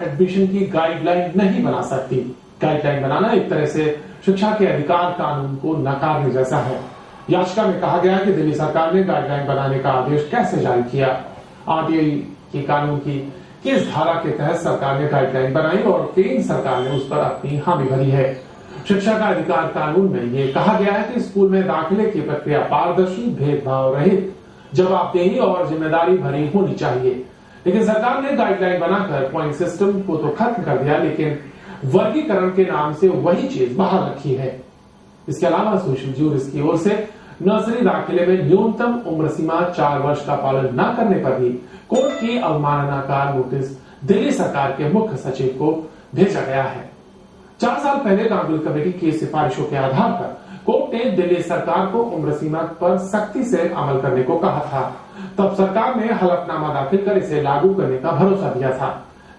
Admission की guideline नहीं बना सकती। गाइडलाइन बनाना एक तरह से शिक्षा के अधिकार कानून को नकारने जैसा है। याचिका में कहा गया कि दिल्ली सरकार ने गाइडलाइन बनाने का आदेश कैसे जारी किया। आरटीआई के कानून की किस धारा के तहत सरकार ने गाइडलाइन बनाई और केंद्र सरकार ने उस पर अपनी हामी भरी है। शिक्षा का अधिकार कानून में यह कहा गया है कि स्कूल में दाखिले की प्रक्रिया पारदर्शी, भेदभाव रहित, जवाबदेही और जिम्मेदारी भरी होनी चाहिए। लेकिन सरकार ने गाइडलाइन बनाकर पॉइंट सिस्टम को तो खत्म कर दिया, लेकिन वर्गीकरण के नाम से वही चीज बाहर रखी है। इसके अलावा सोशल ज्यूरिस्ट की ओर से नर्सरी दाखिले में न्यूनतम उम्र सीमा 4 वर्ष का पालन न करने पर भी कोर्ट की अवमानना का नोटिस दिल्ली सरकार के मुख्य सचिव को भेजा गया है। 4 साल पहले गांगुली कमेटी की सिफारिशों के आधार पर कोर्ट ने दिल्ली सरकार को उम्र सीमा पर सख्ती से अमल करने को कहा था। तब सरकार ने हलफनामा दाखिल कर इसे लागू करने का भरोसा दिया था,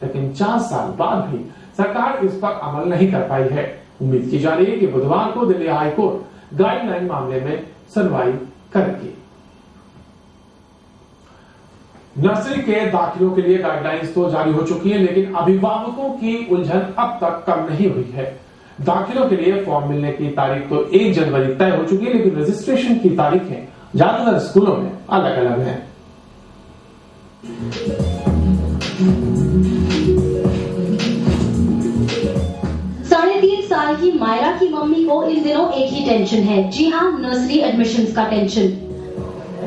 लेकिन 4 साल बाद भी सरकार इस पर अमल नहीं कर पाई है। उम्मीद की जा रही है कि बुधवार को दिल्ली हाईकोर्ट गाइडलाइन मामले में सुनवाई करेगी। नर्सरी के दाखिलों के लिए गाइडलाइंस तो जारी हो चुकी है, लेकिन अभिभावकों की उलझन अब तक कम नहीं हुई है। दाखिलों के लिए फॉर्म मिलने की तारीख तो 1 जनवरी तय हो चुकी है, लेकिन रजिस्ट्रेशन की तारीखें ज्यादातर स्कूलों में अलग अलग हैं। 3.5 साल की मायरा की मम्मी को इन दिनों एक ही टेंशन है। जी हाँ, नर्सरी एडमिशन्स का टेंशन।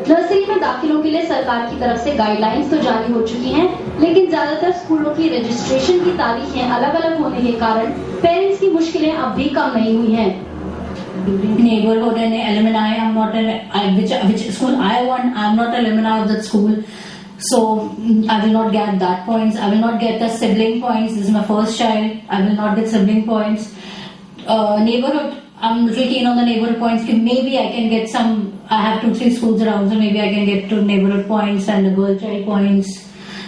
नर्सरी में दाखिलों के लिए सरकार की तरफ से गाइडलाइंस तो जारी हो चुकी हैं, लेकिन ज्यादातर स्कूलों की रजिस्ट्रेशन की तारीखें अलग अलग होने के कारण पेरेंट्स की मुश्किलें अब भी कम नहीं हुई हैं। Neighborhood and alumni, I'm not which school I want, I'm not alumni of that school, so I will not get that points. I will not get the sibling points. This is my first child. I will not get sibling points. Neighborhood, I'm really keen on the neighborhood points. Maybe I can get some. I have 2-3 schools around, so maybe I can get to neighborhood points and the girl child points.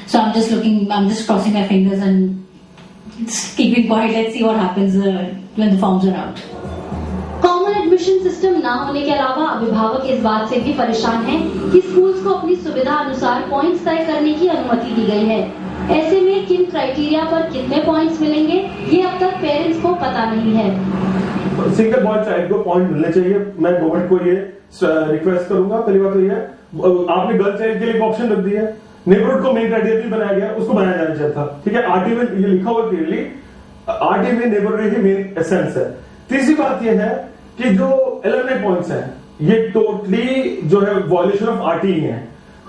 So I'm just crossing my fingers and keeping quiet. Let's see what happens when the forms are out. Common admission system ना होने के अलावा अभिभावक इस बात से भी परेशान हैं कि स्कूल्स को अपनी सुविधा अनुसार पॉइंट्स तय करने की अनुमति दी गई है। ऐसे में किन क्राइटेरिया पर कितने पॉइंट्स मिलेंगे, ये अब तक पेरेंट्स को पता नहीं है। सिंगल बॉय चाइल्ड को पॉइंट मिलने चाहिए। मैं गवर्नमेंट को ये रिक्वेस्ट करूंगा। पहली बात तो ये है, आपने गर्ल चाइल्ड के लिए ऑप्शन रख दी है, नेबरहुड को मेन क्राइटेरिया भी बनाया गया, उसको बनाया जाना चाहिए था। ठीक है, आरटी में ये लिखा हुआ क्लियरली, आरटी में नेबरहुड ही मेन एसेंस है। तीसरी बात ये है कि जो एलुमनी पॉइंट्स हैं, ये टोटली जो है वॉयलेशन ऑफ आरटीई है।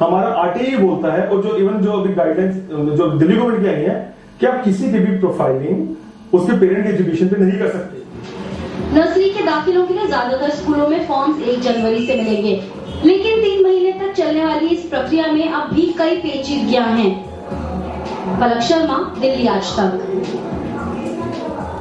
हमारा आरटीई बोलता है, और जो इवन जो अभी गाइडलाइंस जो दिल्ली गवर्नमेंट की आई है कि आप किसी की भी प्रोफाइलिंग उसके पेरेंट के एजुकेशन पे नहीं कर सकते। नर्सरी के दाखिलों के लिए ज्यादातर स्कूलों में फॉर्म्स 1 जनवरी से मिलेंगे, लेकिन 3 महीने तक चलने वाली इस प्रक्रिया में अब भी कई पेचीदगियां हैं। पलक शर्मा, दिल्ली आज तक।